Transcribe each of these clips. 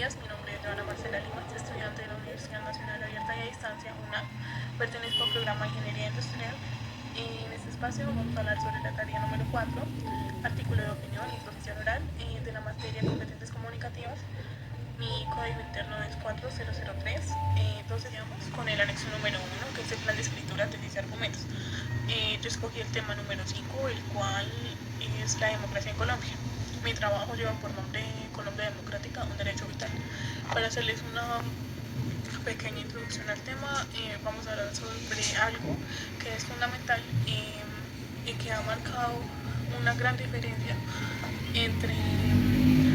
días, mi nombre es Joana Marcela Lima, estudiante de la Universidad Nacional Abierta y a Distancia, UNAM. Pertenezco al programa de Ingeniería Industrial. En este espacio vamos a hablar sobre la tarea número 4, artículo de opinión y exposición oral de la materia competencias comunicativas. Mi código interno es 4003. Entonces vamos con el anexo número 1, que es el plan de escritura, tesis y argumentos. Yo escogí el tema número 5, el cual es la democracia en Colombia. Mi trabajo lleva por nombre Colombia Democrática, un derecho vital. Para hacerles una pequeña introducción al tema, vamos a hablar sobre algo que es fundamental y que ha marcado una gran diferencia entre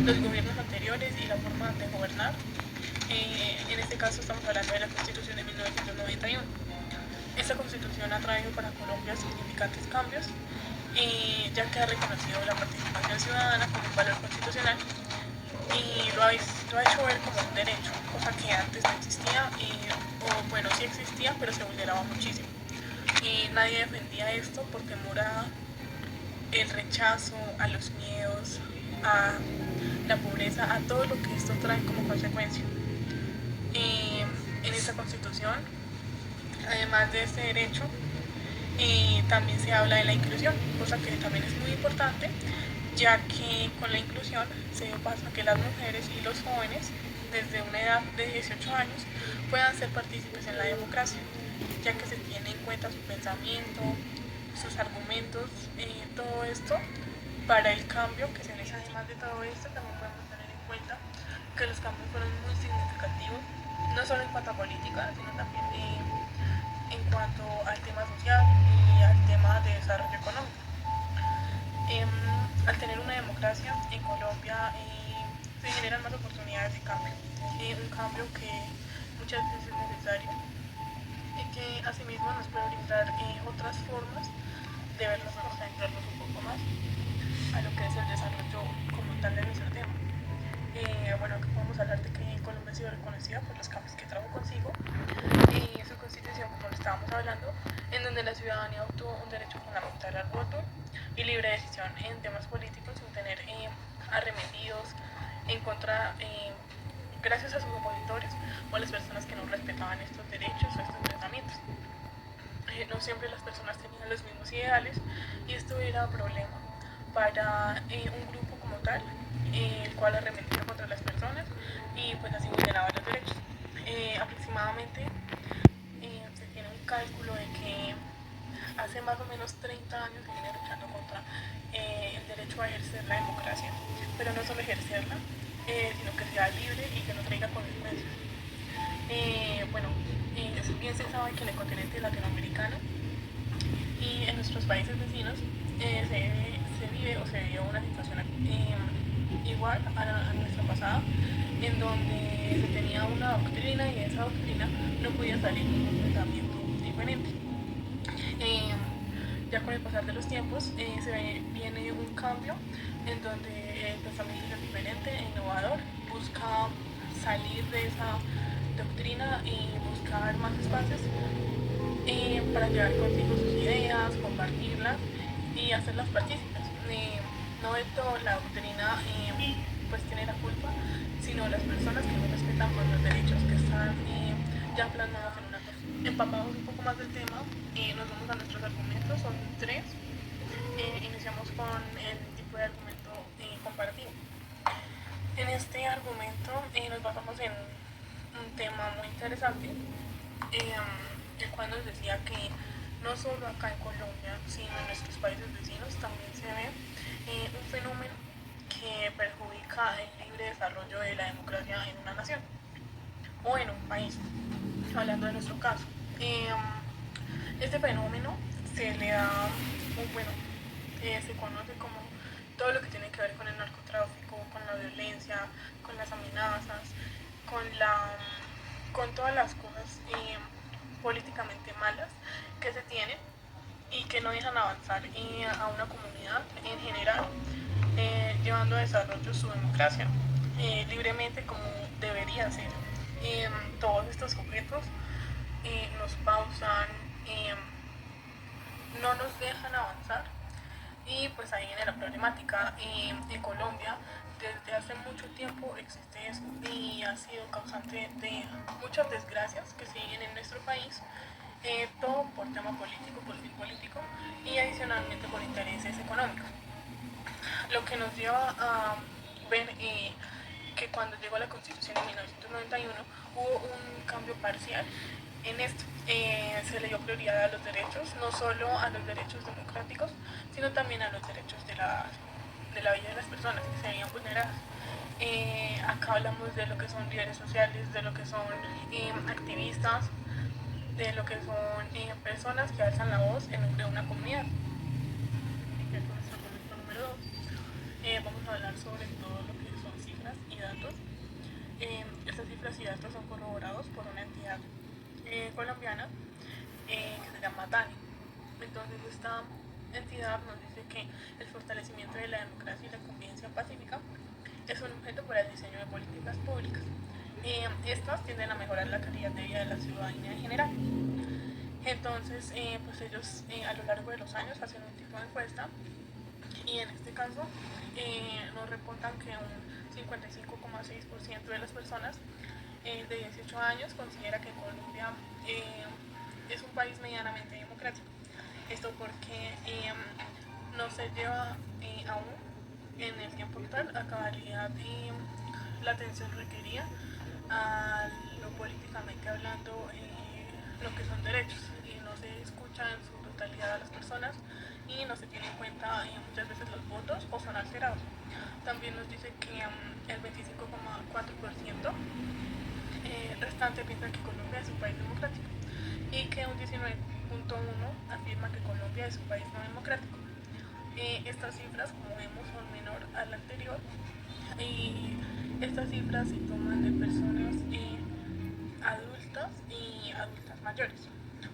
los gobiernos anteriores y la forma de gobernar. En este caso estamos hablando de la Constitución de 1991. Esta Constitución ha traído para Colombia significantes cambios, ya que ha reconocido la participación ciudadana como un valor constitucional y lo ha hecho ver como un derecho, cosa que antes no existía, o bueno, sí existía, pero se vulneraba muchísimo. Y nadie defendía esto por temor a el rechazo, a los miedos, a la pobreza, a todo lo que esto trae como consecuencia. En esta Constitución, además de este derecho, también se habla de la inclusión, cosa que también es muy importante, ya que con la inclusión se pasa que las mujeres y los jóvenes desde una edad de 18 años puedan ser partícipes en la democracia, ya que se tiene en cuenta su pensamiento, sus argumentos, todo esto para el cambio que se necesita. Además de todo esto, también podemos tener en cuenta que los cambios fueron muy significativos, no solo en cuanto a política, sino también en cuanto al tema social y al tema de desarrollo económico. Al tener una democracia en Colombia se generan más oportunidades de cambio, un cambio que muchas veces es necesario y que asimismo nos puede brindar otras formas de ver las cosas, centrarnos un poco más a lo que es el desarrollo como tal de nuestro tema. Bueno, aquí podemos hablar de que Colombia ha sido reconocida por los cambios que trajo consigo y su constitución, como lo estábamos hablando, en donde la ciudadanía obtuvo un derecho fundamental al voto y libre decisión en temas políticos sin tener arremetidos en contra, gracias a sus opositores o a las personas que no respetaban estos derechos o estos pensamientos. No siempre las personas tenían los mismos ideales y esto era problema para un grupo como tal, el cual arremetía contra las personas y pues así vulneraba los derechos. Aproximadamente se tiene un cálculo de que hace más o menos 30 años se viene luchando contra el derecho a ejercer la democracia, pero no solo ejercerla, sino que sea libre y que no traiga consecuencias. Bueno, bien se sabe que en el continente latinoamericano y en nuestros países vecinos se vive o se vive una situación igual a nuestra pasada, en donde se tenía una doctrina y esa doctrina no podía salir con un pensamiento diferente. Ya con el pasar de los tiempos viene un cambio en donde el pensamiento es diferente e innovador, busca salir de esa doctrina y buscar más espacios para llevar consigo sus ideas, compartirlas y hacerlas partícipes. No de todo la doctrina pues tiene la culpa, sino las personas que no respetan por los derechos que están ya plasmados en una cosa. Empapamos un poco más del tema y nos vamos a nuestros argumentos, son tres. Iniciamos con el tipo de argumento comparativo. En este argumento nos basamos en un tema muy interesante, el cual nos decía que no solo acá en Colombia, sino en nuestros países vecinos también se ve un fenómeno que perjudica el libre desarrollo de la democracia en una nación o en un país, hablando de nuestro caso. Este fenómeno se le da, bueno, se conoce como todo lo que tiene que ver con el narcotráfico, con la violencia, con las amenazas, con todas las cosas políticamente malas que se tienen y que no dejan avanzar a una comunidad en general, llevando a desarrollo su democracia libremente como debería ser. Todos estos sujetos nos pausan, no nos dejan avanzar y pues ahí viene la problemática. En Colombia desde hace mucho tiempo existe eso y ha sido causante de muchas desgracias que se viven en nuestro país, todo por tema político, por fin político, y adicionalmente por intereses económicos. Lo que nos lleva a ver que cuando llegó la Constitución en 1991 hubo un cambio parcial en esto. Se le dio prioridad a los derechos, no solo a los derechos democráticos, sino también a los derechos de la vida de las personas que se veían vulneradas. Acá hablamos de lo que son líderes sociales, de lo que son activistas, de lo que son personas que alzan la voz en nombre de una comunidad. Que es nuestro argumento número 2. Vamos a hablar sobre todo lo que son cifras y datos. Estas cifras y datos son corroborados por una entidad colombiana que se llama DANE. Entonces esta entidad nos dice que el fortalecimiento de la democracia y la convivencia pacífica es un objeto para el diseño de políticas públicas. Estas tienden a mejorar la calidad de vida de la ciudadanía en general. Entonces, pues ellos a lo largo de los años hacen un tipo de encuesta y en este caso nos reportan que un 55,6% de las personas de 18 años considera que Colombia es un país medianamente democrático. Esto porque no se lleva aún en el tiempo actual a cabalidad la atención requerida a lo políticamente hablando lo que son derechos y no se escucha en su totalidad a las personas y no se tiene en cuenta muchas veces los votos o son alterados. También nos dice que el 25,4% restante piensa que Colombia es un país democrático y que un 19,1% afirma que Colombia es un país no democrático. Estas cifras, como vemos, son menor a la anterior y estas cifras se toman de personas adultas y adultas mayores.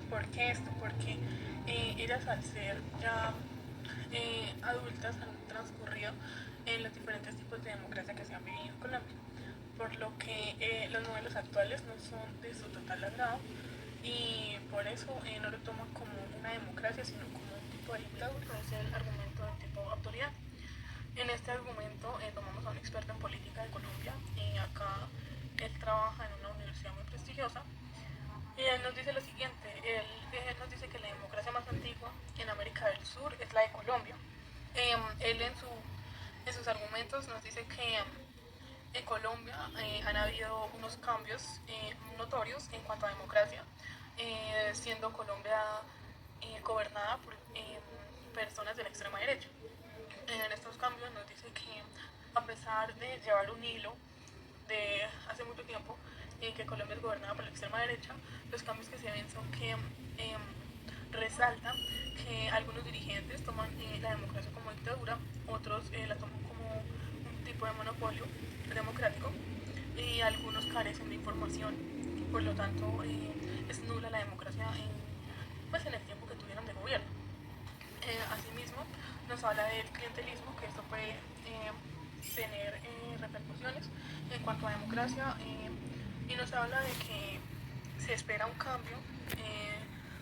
¿Por qué esto? Porque ellas al ser ya adultas han transcurrido en los diferentes tipos de democracia que se han vivido en Colombia, por lo que los modelos actuales no son de su total agrado y por eso no lo toman como una democracia sino como un tipo de dictadura. Es el argumento del tipo autoridad. En este argumento tomamos a un experto en política de Colombia y acá él trabaja en una universidad muy prestigiosa y él nos dice lo siguiente, él nos dice que la democracia más antigua en América del Sur es la de Colombia. Él en sus argumentos nos dice que en Colombia han habido unos cambios notorios en cuanto a democracia, siendo Colombia gobernada por personas de la extrema derecha. En estos cambios nos dice que a pesar de llevar un hilo de hace mucho tiempo que Colombia es gobernada por la extrema derecha, los cambios que se ven son que resaltan que algunos dirigentes toman la democracia como dictadura, otros la toman como un tipo de monopolio democrático y algunos carecen de información, por lo tanto es nula la democracia pues en el tiempo que tuvieron de gobierno. Asimismo, nos habla del clientelismo, que esto puede tener repercusiones en cuanto a democracia y nos habla de que se espera un cambio,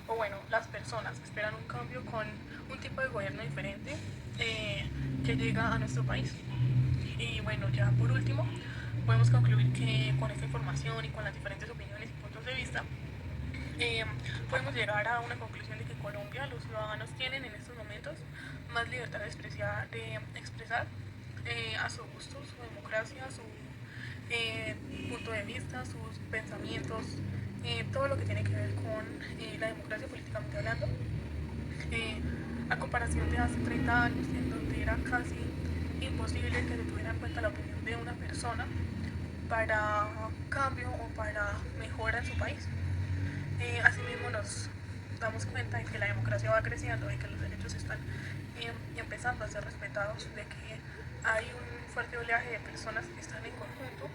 o bueno, las personas esperan un cambio con un tipo de gobierno diferente que llega a nuestro país. Y bueno, ya por último, podemos concluir que con esta información y con las diferentes opiniones y puntos de vista, podemos llegar a una conclusión de que en Colombia los ciudadanos tienen en estos momentos más libertad de expresar a su gusto, su democracia, su punto de vista, sus pensamientos, todo lo que tiene que ver con la democracia políticamente hablando, a comparación de hace 30 años en donde era casi imposible que se tuviera en cuenta la opinión de una persona para cambio o para mejora en su país. Asimismo nos damos cuenta de que la democracia va creciendo, de que los derechos están empezando a ser respetados, de que hay un fuerte oleaje de personas que están en conjunto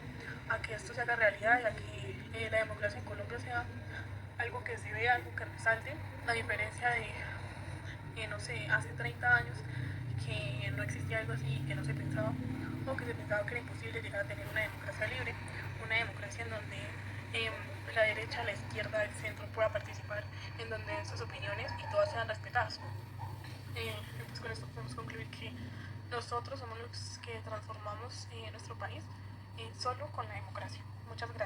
a que esto se haga realidad y a que la democracia en Colombia sea algo que se vea, algo que resalte, a diferencia de no sé, hace 30 años que no existía algo así, que no se pensaba o que se pensaba que era imposible llegar a tener una democracia libre, una democracia en donde la derecha, la izquierda, el centro pueda participar, en donde den sus opiniones y todas sean respetadas. Entonces con esto podemos concluir que nosotros somos los que transformamos nuestro país solo con la democracia. Muchas gracias.